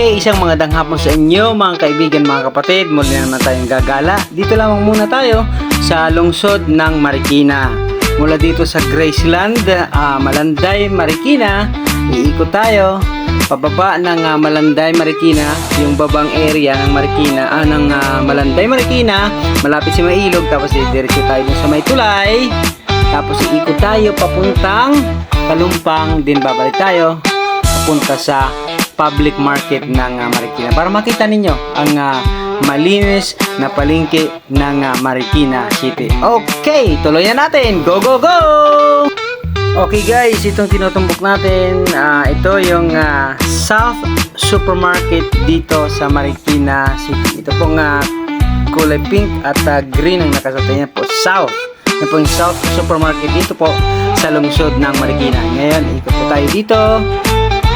Okay, isang magandang hapon sa inyo mga kaibigan, mga kapatid. Muli na naman tayong gagala. Dito lamang muna tayo sa lungsod ng Marikina. Mula dito sa Graceland, Malanday, Marikina, iikot tayo pababa ng Malanday, Marikina, yung babang area ng Marikina, ng Malanday, Marikina, malapit sa Mailog. Tapos diretso tayo sa May Tulay. Tapos iikot tayo papuntang Kalumpang, din babalik tayo papunta sa public market ng Marikina para makita ninyo ang malinis na palengke ng Marikina City. Okay, tuloy na natin. Go, go, go! Okay guys, itong tinutumbok natin, ito yung South Supermarket dito sa Marikina City. Ito pong kulay pink at green ang nakasatay niya po, South. Ito po yung South Supermarket dito po sa lungsod ng Marikina. Ngayon, ikot po tayo dito.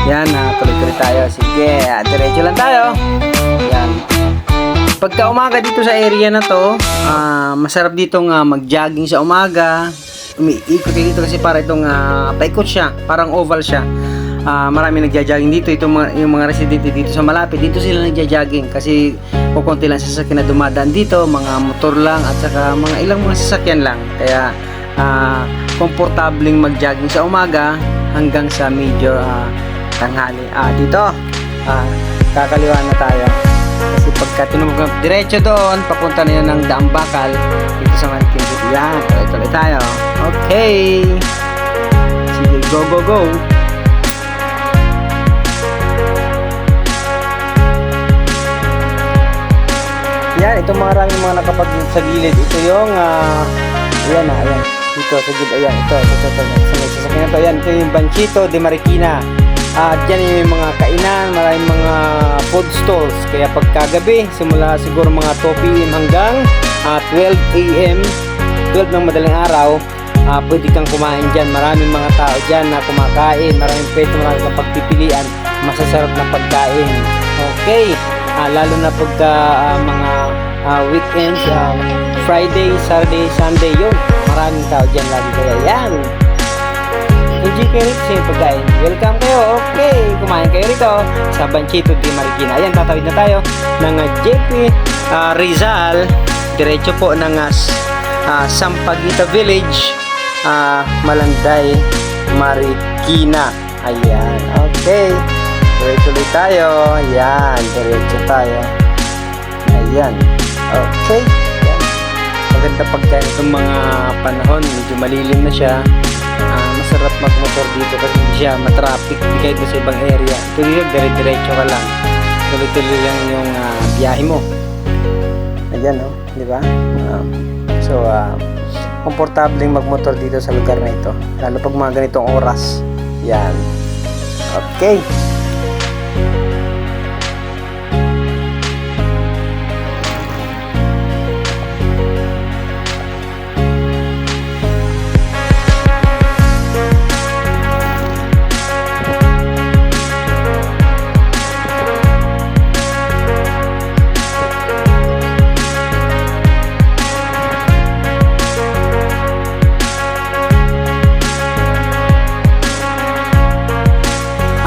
Yan, tuloy-tuloy tayo. Sige, diretso lang tayo. Yan. Pagka umaga dito sa area na to, masarap ditong mag-jogging sa umaga. Umiikot dito kasi para itong paikot siya. Parang oval siya. Marami nagja-jogging dito. Yung mga residente dito sa malapit, dito sila nagja-jogging kasi kukunti lang sasakyan na dumadaan dito. Mga motor lang at saka mga ilang mga sasakyan lang. Kaya komportabling mag-jogging sa umaga hanggang sa medyo tanghali. Dito kakaliwa na tayo kasi pagka tinumog diretso doon papunta na yun ng Daang Bakal dito sa Marikina City. Yan, tuloy tayo. Okay, sige, go, go, go. Yan, itong maraming mga nakapag sa gilid. Ito yung ayan dito sa gilid. Ayan, ito sa sasakyan na to. Yan, ito yung Banchito de Marikina. Diyan yung mga kainan, maraming mga food stalls. Kaya pagkagabi, simula siguro mga 2 p.m. hanggang 12 a.m., 12 ng madaling araw, pwede kang kumain dyan. Maraming mga tao dyan na kumakain. Maraming pwesto, maraming kang pagpipilian. Masasarap na pagkain. Okay, lalo na pagka mga weekends, Friday, Saturday, Sunday, yun. Maraming tao dyan lagi. Kaya yan, enjoy kayo rito sa yung pagkain. Welcome kayo. Okay, kumain kayo rito sa Banchito de Marikina. Ayan, tatawid na tayo ng JP Rizal. Diretso po ng Sampaguita Village, Malanday, Marikina. Ayan, okay. Tuloy-tuloy tayo. Ayan, diretso tayo. Ayan, okay. Ayan. Maganda pagkain itong mga panahon. Medyo malilim na siya. Masarap magmotor dito kasi hindi siya matraffic, hindi kahit sa ibang area. Ito dito, dire-diretso ka lang. Tuloy-tuloy lang yung biyahe mo. Ayan, no? Di ba? Komportableng magmotor dito sa lugar na ito. Lalo pag mga ganitong oras. Yan. Okay.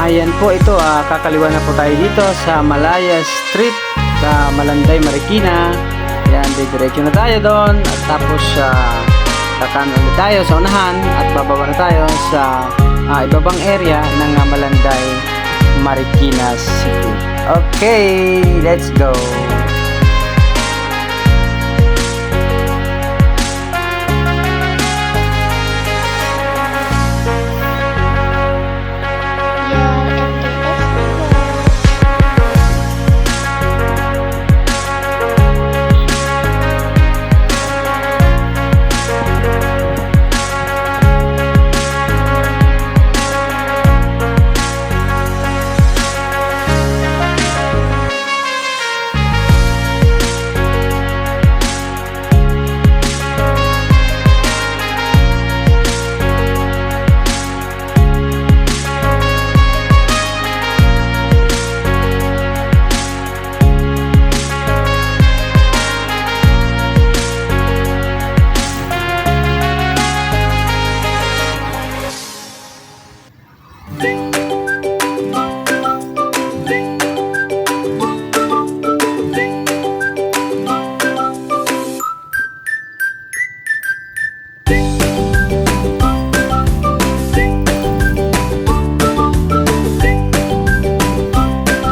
Ayan po, ito kakaliwa na po tayo dito sa Malaya Street sa Malanday, Marikina. Ayan, diretso na tayo doon at tapos kanan ulit tayo sa unahan at bababa na tayo sa ibabang area ng Malanday, Marikina City. Okay, let's go.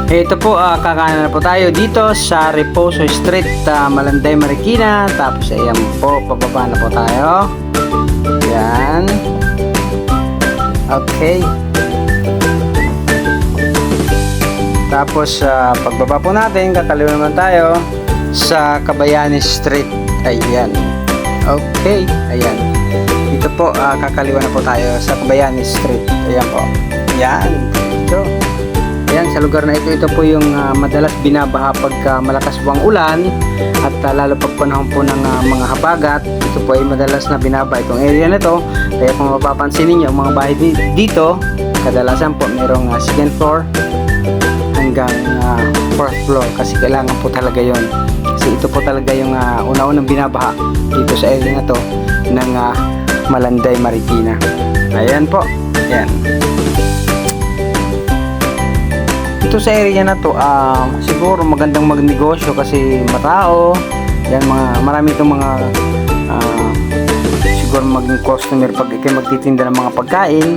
Ito po, kakanan na po tayo dito sa Reposo Street, Malanday, Marikina. Tapos ayan po, pababa na po tayo. Yan. Okay. Tapos pagbaba po natin, kakaliwa naman tayo sa Kabayani Street. Ayan. Okay. Ayan. Dito po, kakaliwa na po tayo sa Kabayani Street. Ayan po. Yan. Ito. Ayan, sa lugar na ito po yung madalas binabaha pagka malakas po ang ulan at lalo pag panahon po ng mga habagat. Ito po ay madalas na binabaha itong area na to. Kaya kung mapapansin ninyo, ang mga bahay dito, kadalasan po mayroong second floor hanggang fourth floor kasi kailangan po talaga yon. Kasi ito po talaga yung una-unang binabaha dito sa area na to ng Malanday, Marikina. Ayan po. Ayan. Ito sa area na to, siguro magandang magnegosyo kasi matao. Yan, marami itong mga siguro maging customer pag kayo magtitinda ng mga pagkain,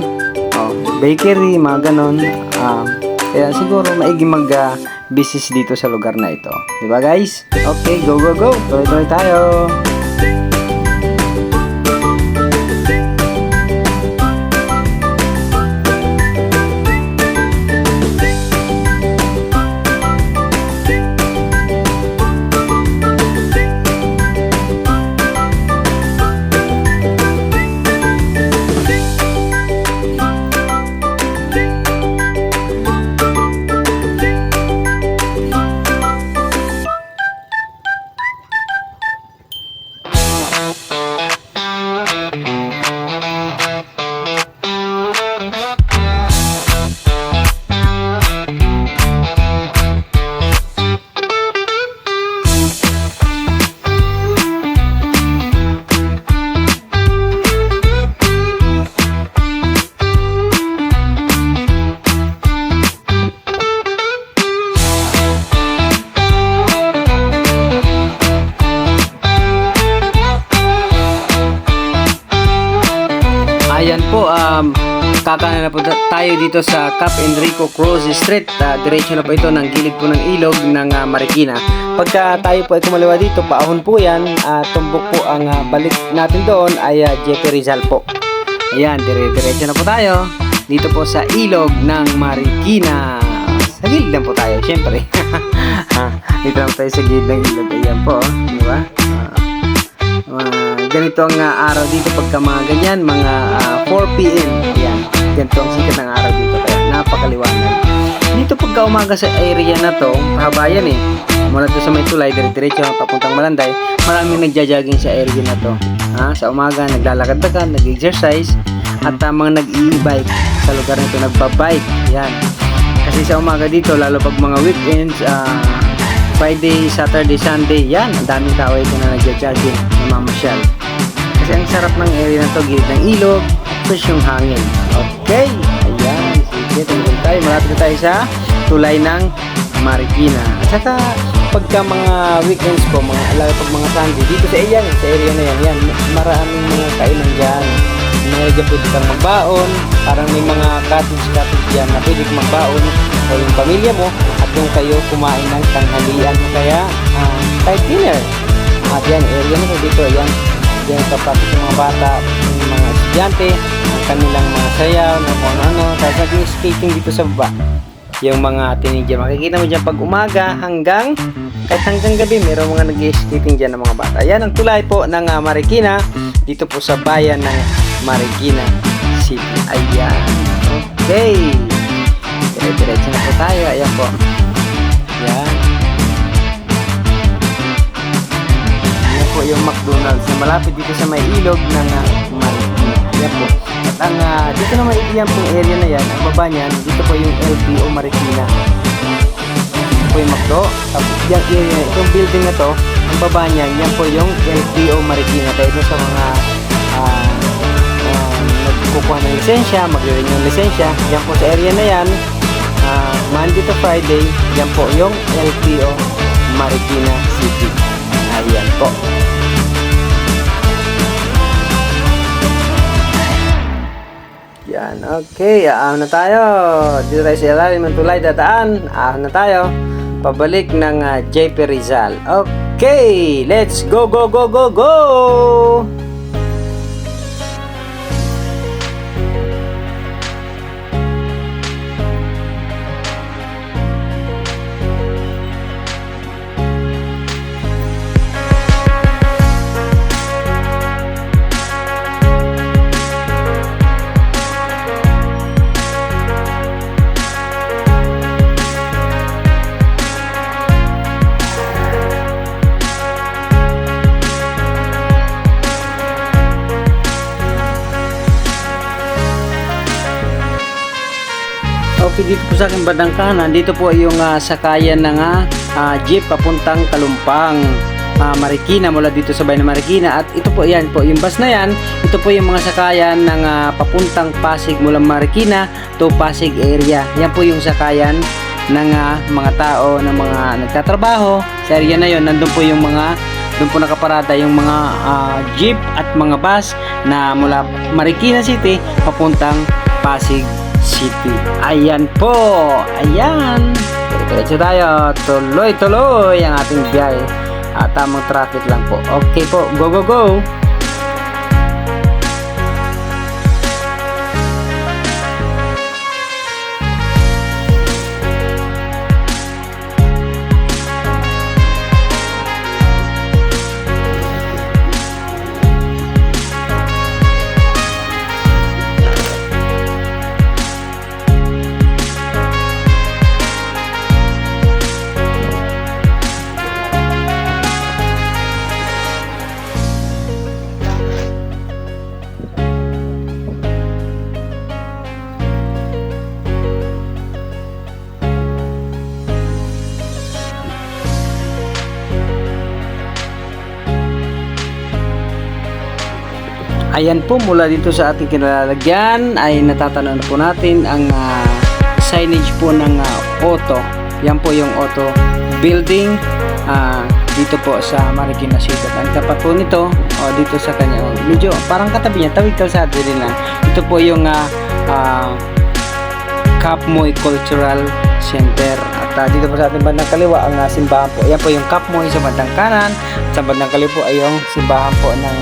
bakery, mga ganon. Kaya siguro maigi mag-business dito sa lugar na ito. Diba guys? Okay, go go go! Tuloy-tuloy tayo! Ayan po, kakanan na po tayo dito sa Cap Enrico Cruz Street. Diretso na po ito ng gilid po ng ilog ng Marikina. Pagka tayo po ay kumaliwa dito, paahon po yan. Tumbok po ang balik natin doon ay Jefe Rizal po. Ayan, diretso na po tayo dito po sa ilog ng Marikina. Sa gilid lang po tayo, syempre. Dito lang tayo sa gilid ng ilog. Ayan po, di ba? Ganito ang araw dito pagka mga ganyan, mga 4 p.m. Ayan, ganito ang sikat ng araw dito, kaya napakaliwanag. Dito pagka umaga sa area na to, pahabayan mula to sa may tulay, diretso papuntang Malanday, maraming nagja-jogging sa area na to. Sa umaga, naglalakad-lakad, nag-exercise, at mga nag-e-bike sa lugar nito, nagbabike. Ayan. Kasi sa umaga dito, lalo pag mga weekends, Friday, Saturday, Sunday, yan, ang daming tao ito na nagja-jogging, namamasyal. Kasi ang sarap ng area na to, gilid ng ilog, fresh yung hangin. Okay, ayan, sige, tumulong tayo. Malapit na tayo sa tulay ng Marikina. At saka, pagka mga weekends po, pag mga Sunday, dito sa area na yan, maraming mga kainan dyan. Mga dyan pwede kang magbaon, parang may mga cottage dyan na pwede kang magbaon o yung pamilya mo at yung kayo kumain ng tanghalian mo kaya kahit dinner. At yan, area na dito, yan. Diyan kapatid sa mga bata, yung mga estudyante, ang kanilang mga sayaw, na kung ano, tapos nag-skating dito sa baba. Yung mga teenager, makikita mo dyan pag umaga kahit hanggang gabi, mayroong mga nag-skating dyan ng mga bata. Yan ang tulay po ng Marikina, dito po sa bayan ng Marikina City. Ayan. Okay. Diretso na po tayo. Ayan po. Ayan. Yung McDonald's na malapit dito sa may ilog ng Marikina. Yan po. At ang dito naman yan pong area na yan, ang baba niyan, dito po yung LTO Marikina. Ito po yung McDo. Tapos yung area, itong building na to, ang baba niyan, yan po yung LTO Marikina. Kaya ito sa mga nagkukuha ng lisensya, magre-renew ng lisensya, yan po sa area na yan, Monday to Friday, yan po yung LTO Marikina City. Ayan po. Yan. Yan. Okay, ahon na tayo. Dito tayo sa ilalim ng tulay dadaan. Ahon na tayo. Pabalik ng JP Rizal. Okay, let's go, go, go, go, go! Okay, dito po sa aking bandang kanan, dito po yung sakayan ng jeep papuntang Kalumpang, Marikina, mula dito sa bayan ng Marikina. At ito po, yan po, yung bus na yan, ito po yung mga sakayan ng papuntang Pasig mula Marikina to Pasig area. Yan po yung sakayan ng mga tao, ng mga nagtatrabaho sa area na yon. Nandun po yung mga, doon po nakaparada yung mga jeep at mga bus na mula Marikina City papuntang Pasig City. Ayan po. Ayan. Diretso tayo. Tuloy-tuloy ang ating biyahe. Tamang traffic lang po. Okay po. Go, go, go. Ayan po, mula dito sa ating kinalalagyan ay natatanaw na po natin ang signage po ng auto. Yan po yung auto building dito po sa Marikina City. Ang tapat po nito, dito sa kanya, medyo parang katabi niya, tawid kalsada din lang. Ito po yung Kapmoy Cultural Center. At dito po sa ating bandang kaliwa ang simbahan po. Yan po yung Kapmoy sa bandang kanan. Sa bandang kaliwa po ay yung simbahan po ng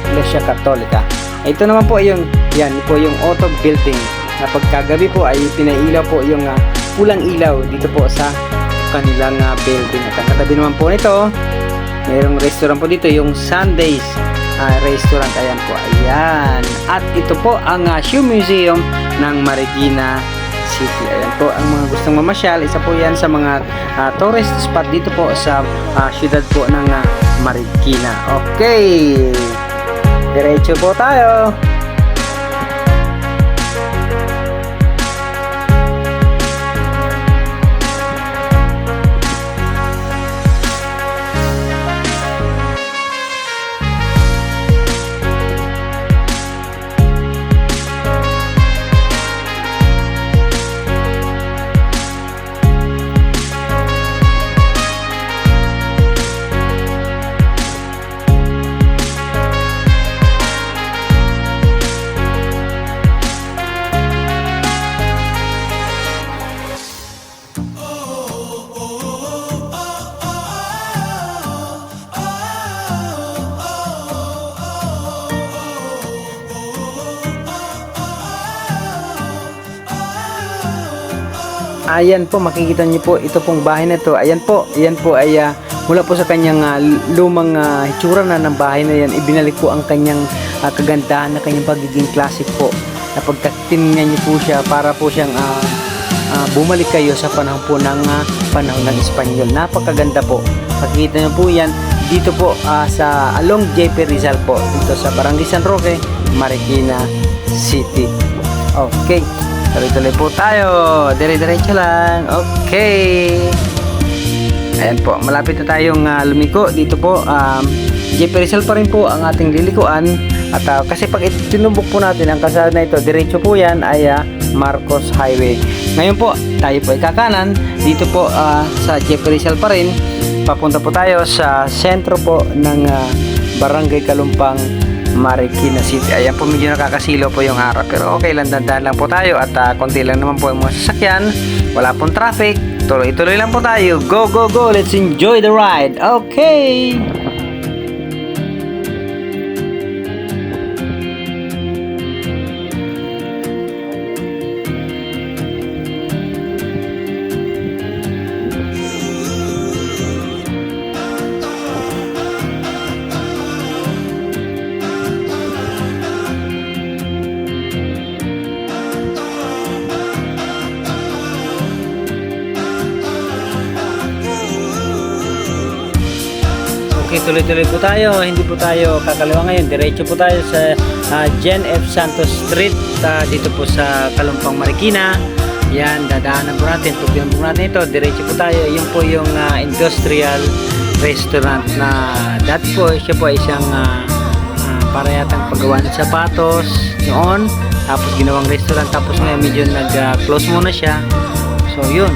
Iglesia Katolika. Ito naman po yung, yan po yung auto building na pagkagabi po ay pinailaw po yung pulang ilaw dito po sa kanilang building. At ang katabi naman po nito, mayroong restaurant po dito, yung Sundays restaurant. Ayan po, ayan. At ito po ang Shoe Museum ng Marikina City. Ayan po, ang mga gustong mamasyal, isa po yan sa mga tourist spot dito po sa syudad po ng Marikina. Okay, diretso po tayo. Ayan po, makikita niyo po ito pong bahay na to. Ayan po, ayan po ay mula po sa kanyang lumang hitsura na ng bahay na yan, ibinalik po ang kanyang kagandahan na kanyang pagiging classic po. Na pagkatingnan niyo po siya, para po siyang bumalik kayo sa panahon po ng panahon ng Espanyol. Napakaganda po. Makikita niyo po yan dito po sa along JP Rizal po, dito sa Barangay San Roque, Marikina City. Okay, tuloy-tuloy po tayo. Dire-diretso lang. Okay. Ayan po, malapit na tayong lumiko. Dito po, JP Rizal pa rin po ang ating lilikuan. At kasi pag tinubok po natin ang kalsada na ito, diretso po yan ay Marcos Highway. Ngayon po, tayo po ay kakanan. Dito po sa JP Rizal pa rin. Papunta po tayo sa sentro po ng Barangay Kalumpang, Marikina City. Ayan po, medyo nakakasilo po yung harap, pero okay lang, dandan lang po tayo at konti lang naman po yung mga sasakyan, wala pong traffic, tuloy-tuloy lang po tayo. Go, go, go, let's enjoy the ride. Okay. Okay, tuloy-tuloy po tayo. Hindi po tayo kakaliwa ngayon. Diretso po tayo sa Gen F. Santos Street. Dito po sa Kalumpang, Marikina. Yan, dadaanan po natin. Tupian po natin ito. Diretso po tayo. Yun po yung industrial restaurant na dati po, siya po ay isang para yatang paggawa ng sapatos noon. Tapos ginawang restaurant. Tapos ngayon medyo nag-close muna siya. So yun,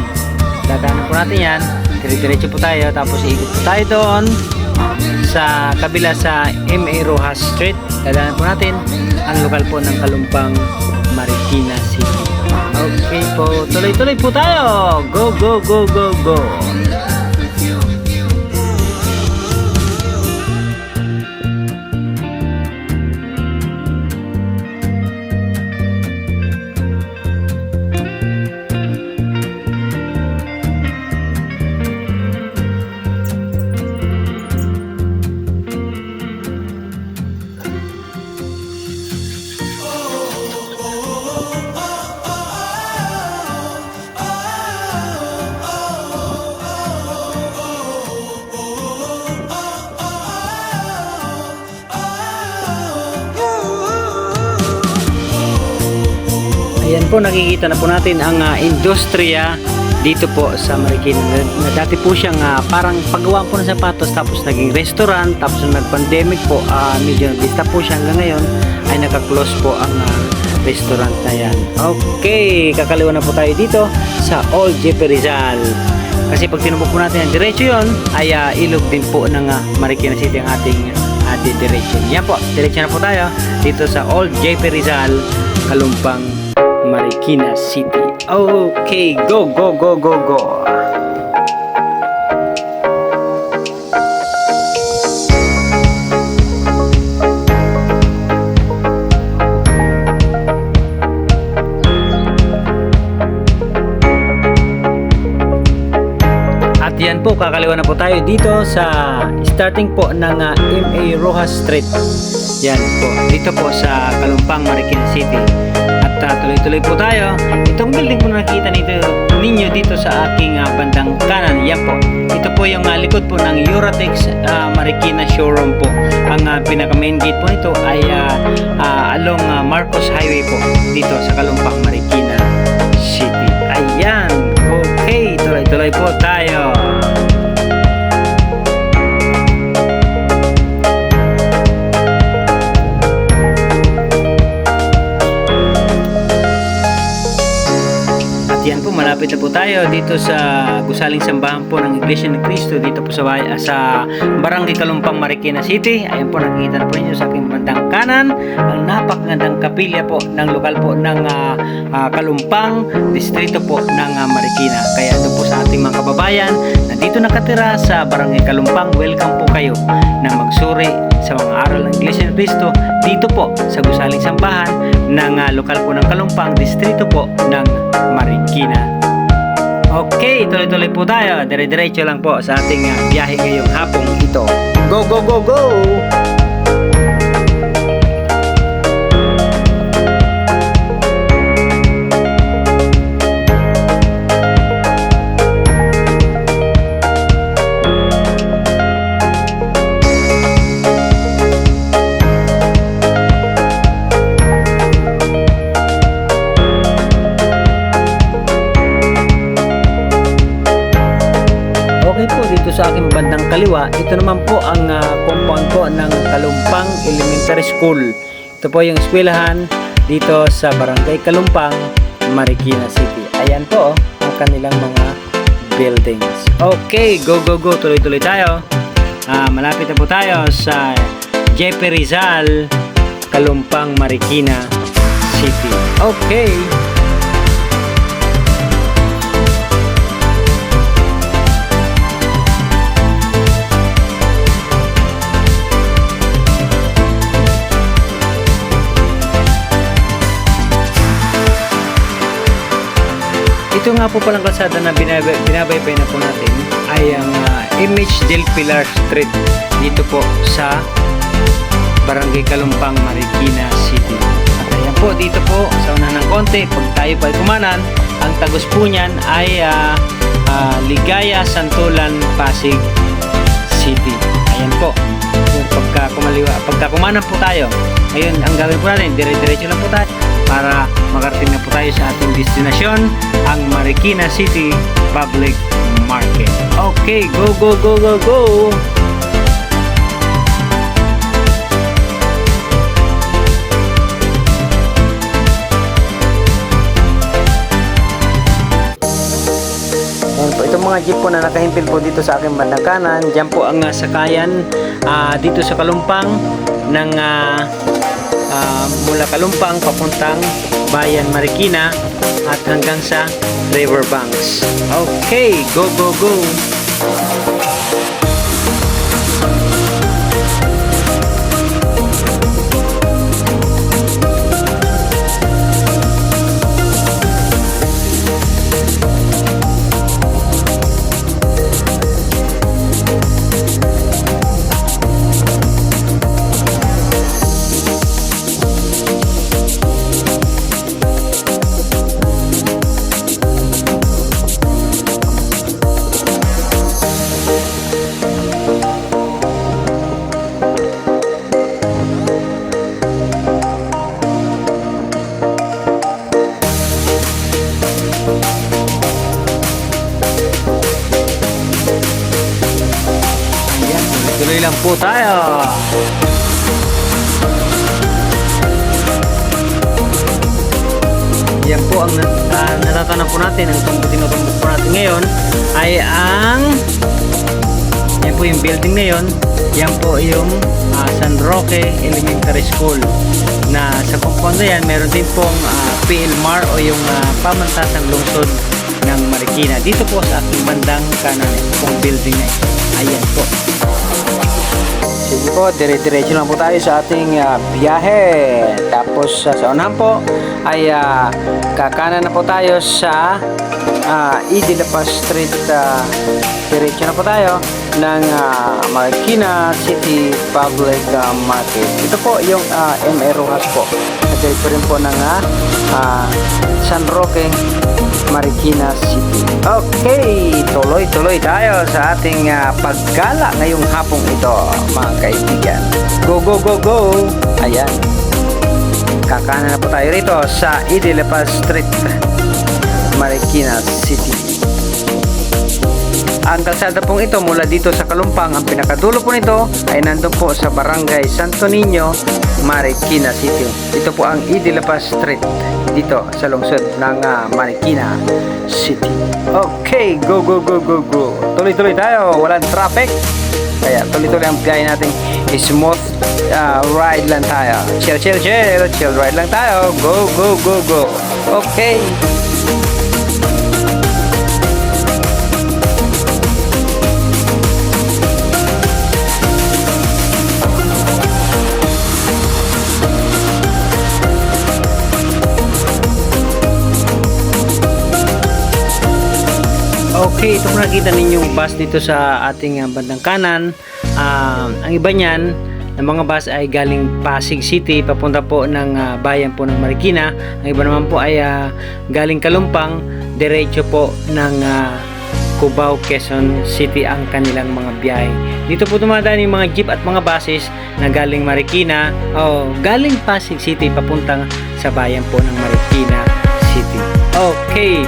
dadaanan po natin yan. Diretso po tayo. Tapos ikot po tayo doon sa kabila sa M.A. Rojas Street. Dadaanan po natin ang lokal po ng Kalumpang, Marikina City. Okay po, tuloy-tuloy po tayo. Go, go, go, go, go. Ayan po, nakikita na po natin ang industriya dito po sa Marikina. Na dati po siyang parang paggawa po ng sapatos, tapos naging restaurant, tapos nung nag-pandemic po, medyo nag-vista po siya hanggang ngayon ay naka-close po ang restaurant na yan. Okay, kakaliwa na po tayo dito sa Old Jepe Rizal. Kasi pag tinubok po natin ang diretso yun, ay ilog din po ng Marikina City ang ating diretso. Yan po, diretso na po tayo dito sa Old Jepe Rizal, Kalumpang, Marikina City. Okay, go, go, go, go, go. At yan po, kakaliwa na po tayo dito sa starting po ng M.A. Rojas Street. Yan po, dito po sa Kalumpang, Marikina City. At tuloy-tuloy po tayo. Itong building po nakikita ninyo dito sa aking bandang kanan. Yan po. Ito po yung likod po ng Euratex Marikina Showroom po. Ang pinaka main gate po nito ay along Marcos Highway po dito sa Kalumpang, Marikina City. Ayan. Okay. Tuloy-tuloy po tayo. Yan po, malapit na po tayo dito sa gusaling sambahan po ng Iglesia ni Cristo dito po sa Barangay Kalumpang, Marikina City. Ayan po, nakikita na po ninyo sa aking bandang kanan ang napakagandang kapilya po ng lokal po ng Kalumpang, distrito po ng Marikina. Kaya ito po sa ating mga kababayan na dito nakatira sa Barangay Kalumpang, welcome po kayo na magsuri sa mga aral ng Iglesia ni Cristo dito po sa gusaling sambahan ng lokal po ng Kalumpang, distrito po ng Marikina. Okay, tuloy-tuloy po tayo. Dire-diretso lang po sa ating biyahe ngayong hapong ito. Go, go, go, go! Okay po, dito sa aking bandang kaliwa, ito naman po ang compound po ng Kalumpang Elementary School. Ito po yung eskwelahan dito sa Barangay Kalumpang, Marikina City. Ayan po ang kanilang mga buildings. Okay, go, go, go. Tuloy-tuloy tayo. Malapit na po tayo sa Jepe Rizal, Kalumpang, Marikina City. Okay. Ito nga po palang kalsada na binabaybay na po natin ay ang Image del Pilar Street dito po sa Barangay Kalumpang, Marikina City. At ayan po, dito po sa unahan ng konti, pag tayo po ay kumanan, ang tagos po niyan ay Ligaya, Santolan, Pasig City. Ayan po. Yung pagka kumanan po tayo, ngayon ang gagawin po natin, dire-diretso lang po tayo para makarating na po tayo sa ating destinasyon, ang Marikina City Public Market. Okay, go, go, go, go, go! Ayan po, itong mga jeep po na nakahimpil po dito sa aking bandang kanan, dyan po ang sakayan dito sa Kalumpang ng mula Kalumpang papuntang Bayan Marikina at hanggang sa Riverbanks. Okay, go, go, go! Tuloy lang po tayo. Yan po ang natatanong po natin, ang tinutumbok po natin ngayon ay yan po yung building na yun. Yan po yung San Roque Elementary School na sa compound na yan meron din pong PLMAR o yung pamantasang lungsod ng Marikina. Dito po sa ating bandang kanan pong building na ito. Ayan po. Sige po, dire-diretso lang po tayo sa ating biyahe. Tapos sa unahan po ay kakanan na po tayo sa E.D. La Paz Street. Diretso na po tayo ng Marikina City Public Market. Ito po yung M.A. Rojas po. Diretso rin po ng San Roque, Marikina City. Okay, tuloy-tuloy tayo sa ating paggala ngayong hapong ito, mga kaibigan. Go, go, go, go! Ayan. Kakanan na po tayo rito sa E.D. La Paz Street, Marikina City. Ang kalsada pong ito mula dito sa Kalumpang, ang pinakadulo po nito ay nandun po sa Barangay Santo Niño, Marikina City. Ito po ang E.D. La Paz Street dito sa lungsod ng Marikina City. Okay, go, go, go, go, go. Tuloy-tuloy tayo, walang traffic. Kaya tuloy-tuloy ang biyahe natin. Smooth ride lang tayo. Chill, chill, chill. Chill ride lang tayo. Go, go, go, go. Okay. Okay, ito po nakita ninyong bus dito sa ating bandang kanan. Ang iba niyan, ng mga bus ay galing Pasig City, papunta po ng bayan po ng Marikina. Ang iba naman po ay galing Kalumpang, diretso po ng Cubao, Quezon City ang kanilang mga biyahe. Dito po dumadaan yung mga jeep at mga buses na galing Marikina o galing Pasig City papunta sa bayan po ng Marikina City. Okay.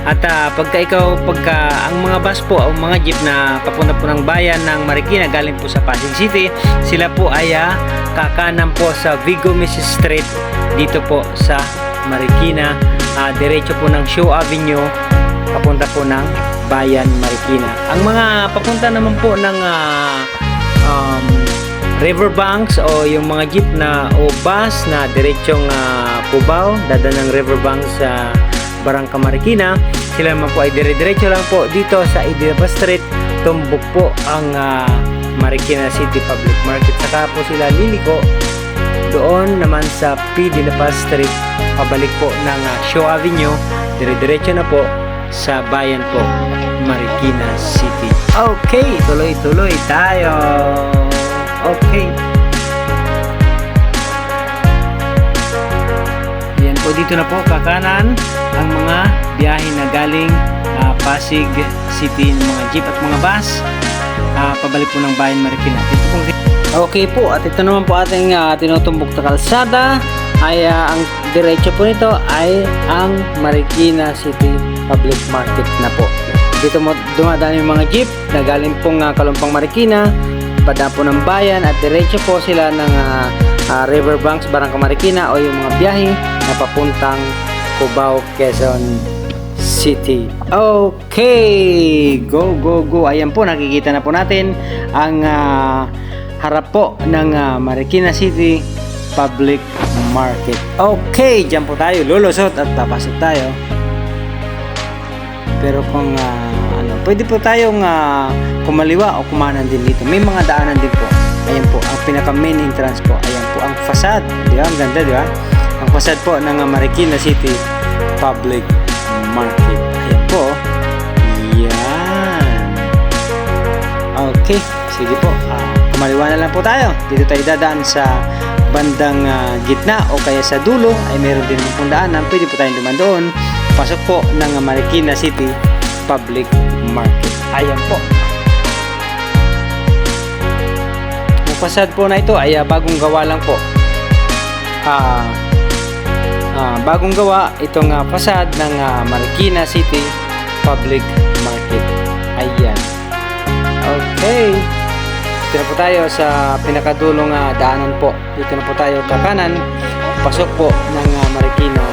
At pagka ang mga bus po o mga jeep na papunta po ng bayan ng Marikina galing po sa Pasig City, sila po ay kakanan po sa Vigo Mrs. Street dito po sa Marikina, diretso po ng Show Avenue papunta po ng bayan Marikina. Ang mga papunta naman po ng riverbanks o yung mga jeep na o bus na diretsong Cubao, dadaan ng riverbanks sa Barangka Marikina. Sila naman po ay dire-diretso lang po dito sa Idilapa Street, tumbok po ang Marikina City Public Market. Saka po sila liliko doon naman sa P. Dilapa Street, pabalik po ng Shaw Avenue, dire-diretso na po sa bayan po, Marikina City. Okay, tuloy-tuloy tayo. Okay. Yan po, dito na po kakanan ang mga biyahe na galing Pasig City ng mga jeep at mga bus, pabalik po ng bayan Marikina. Dito po. Okay po, at ito naman po ating tinutumbok na kalsada ay ang diretso po nito ay ang Marikina City Public Market na po. Dito mo dumadaan yung mga jeep na galing pong Kalumpang Marikina, padaan po ng bayan at diretso po sila ng riverbanks, Barangka Marikina o yung mga biyahe na papuntang Cubao, Quezon City. Okay, go go go. Ayan po, nakikita na po natin ang harap po ng Marikina City Public Market. Okay, dyan po tayo lulusot at papasok tayo. Pero kung pwede po tayong kumaliwa o kumanan din dito. May mga daanan din po. Ayan po, ang pinaka main entrance po. Ayan po ang facade. Di ba? Ang ganda, di ba? Ang facade po ng Marikina City Public Market. Ayan po. Yan. Okay, sige po. Kumaliwa na lang po tayo. Dito tayo dadaan sa bandang gitna o kaya sa dulo ay meron din pong daanan. Pwede po tayong duman doon. Pasok po ng Marikina City Public Market. Ayan po. Yung facade po na ito ay bagong gawa lang po. Bagong gawa itong facade ng Marikina City Public Market. Ayan. Okay. Dito na po tayo sa pinakadulong daanan po. Dito na po tayo kakanan. Pasok po ng Marikina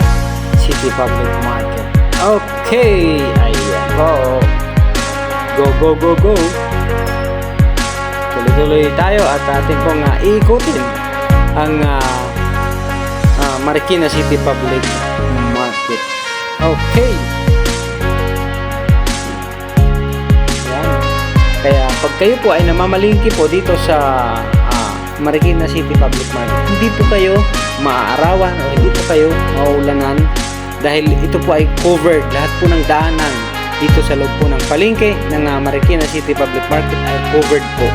City Public Market. Okay. Ayan po. Go, go, go, go. Tuloy-tuloy tayo at ating pong iikutin ang Marikina City Public Market. Okay. Kaya pag kayo po ay namamalingki po dito sa Marikina City Public Market, hindi po kayo maaarawan o hindi po kayo maulanan dahil ito po ay covered. Lahat po ng daanan dito sa loob po ng palengke ng Marikina City Public Market ay covered po.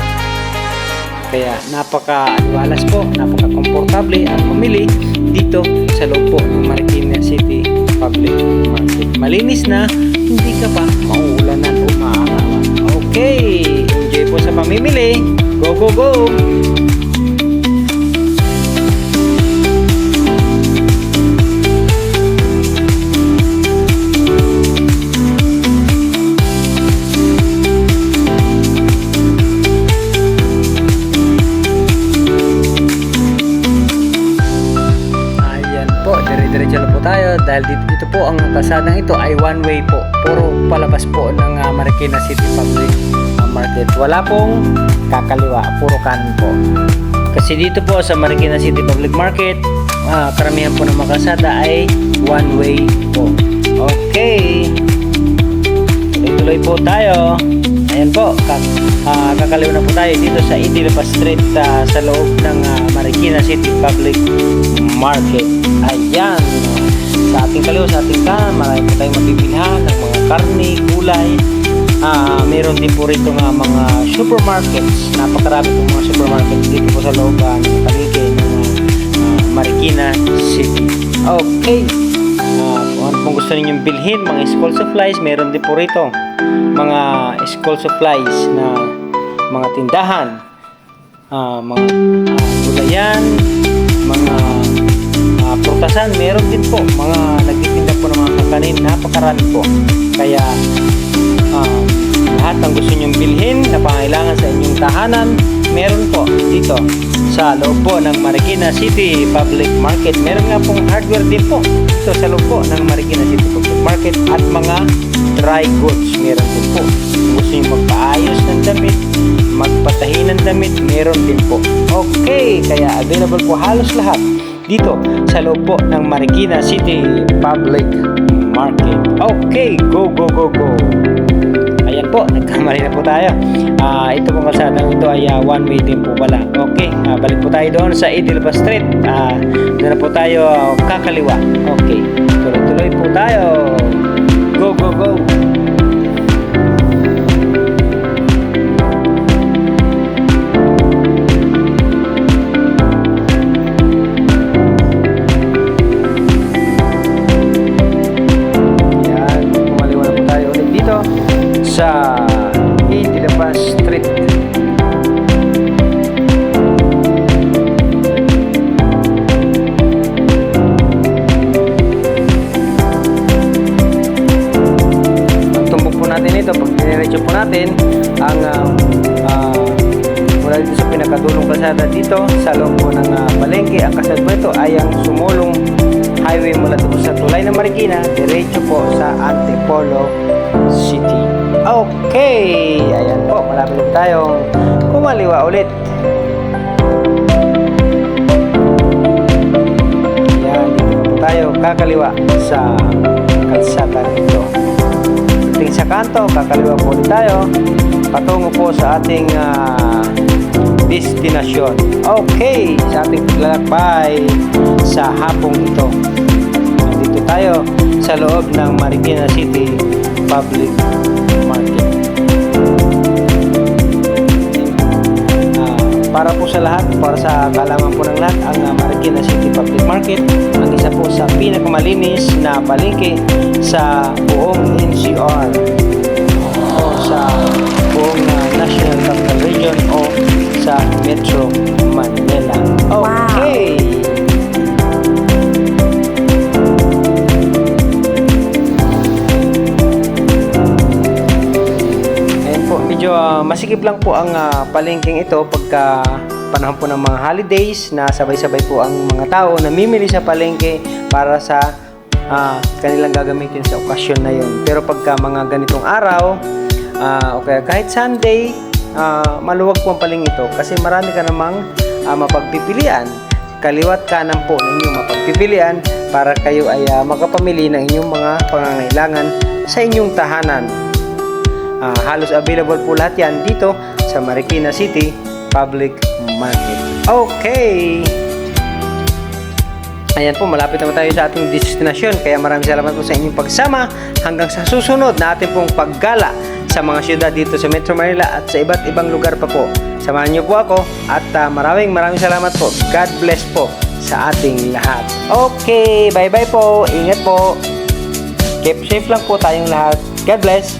Kaya napaka-aliwalas po, napaka-komportable ang mamili dito sa loob po ng Marikina City Public Market. Malinis na, hindi ka pa mauulanan o maaarawan. Okay, enjoy po sa pamimili. Go, go, go! Ayan po, dire-diretso na po tayo dahil dito po ang kasadang ito ay one way po. Puro palabas po ng Marikina City Public Market. Wala pong kakaliwa, puro kanan po. Kasi dito po sa Marikina City Public Market, karamihan po ng mga kalsada ay one way po. Okay. Tuloy-tuloy po tayo. Ayan po, kakaliwa na po tayo dito sa Idilapa Street sa loob ng Marikina City Public Market. Ayan. Sa ating kaliwa, sa ating kanan, marami po tayong mabibilhan ng mga karne, gulay. Meron din po rito nga mga supermarkets. Napakarami po mga supermarkets dito po sa loob ng palengke ng Marikina City. Okay. Kung ano pong gusto ninyong bilhin, mga school supplies, meron din po rito. Mga school supplies na mga tindahan. Mga gulayan, mga prutasan, meron din po. Mga nagtitinda po ng mga kakanin, napakarami po. Kaya lahat ng gusto nyong bilhin na pangailangan sa inyong tahanan, meron po dito sa loob po ng Marikina City Public Market. Meron nga pong hardware din po dito sa loob po ng Marikina City Public Market at mga dry goods meron din po. Kung gusto nyo magpaayos ng damit, magpatahi ng damit, meron din po. Okay, kaya available po halos lahat dito sa loob po ng Marikina City Public Market. Okay, go, go, go, go. Ayan po, nagkamali na po tayo. Ito pong kalsadang ito ay one way din po pala. Okay, balik po tayo doon sa Idilba Street. Doon na po tayo kakaliwa. Okay, tuloy-tuloy po tayo. Go, go, go. Sa Idilba Street. Ang tumbok po natin ito, pag diniretso po natin ang mula dito sa pinakadulong kalsada dito sa loob po ng palengke, ang kalsada po ito ay ang sumulong highway mula doon sa tulay ng Marikina diretso po sa Antipolo City. Okay, ayan po, malapit na tayong kumaliwa ulit. Ayan, dito po tayo kakaliwa sa kalsada nito. Pagdating sa kanto, kakaliwa po ulit tayo patungo po sa ating destinasyon. Okay, sa ating paglalakbay sa hapong ito. Nandito tayo sa loob ng Marikina City Public Market. Para po sa lahat, para sa kalaman po ng lahat, ang Marikina City Public Market ang isa po sa pinakamalinis na palengke sa buong NCR o sa buong National Capital Region o sa Metro Manila. Okay! Wow. Medyo masikip lang po ang palengking ito pagka panahon po ng mga holidays na sabay-sabay po ang mga tao namimili sa palengke para sa kanilang gagamitin sa okasyon na yun. Pero pagka mga ganitong araw o kaya kahit Sunday, maluwag po ang palengke ito kasi marami ka namang mapagpipilian. Kaliwat kanan po ninyo mapagpipilian para kayo ay makapamili ng inyong mga pangangailangan sa inyong tahanan. Halos available po lahat yan dito sa Marikina City Public Market. Okay! Ayan po, malapit naman tayo sa ating destinasyon. Kaya maraming salamat po sa inyong pagsama hanggang sa susunod na ating pong paggala sa mga syudad dito sa Metro Manila at sa iba't ibang lugar pa po. Samahan niyo po ako at maraming salamat po. God bless po sa ating lahat. Okay, bye-bye po. Ingat po. Keep safe lang po tayong lahat. God bless.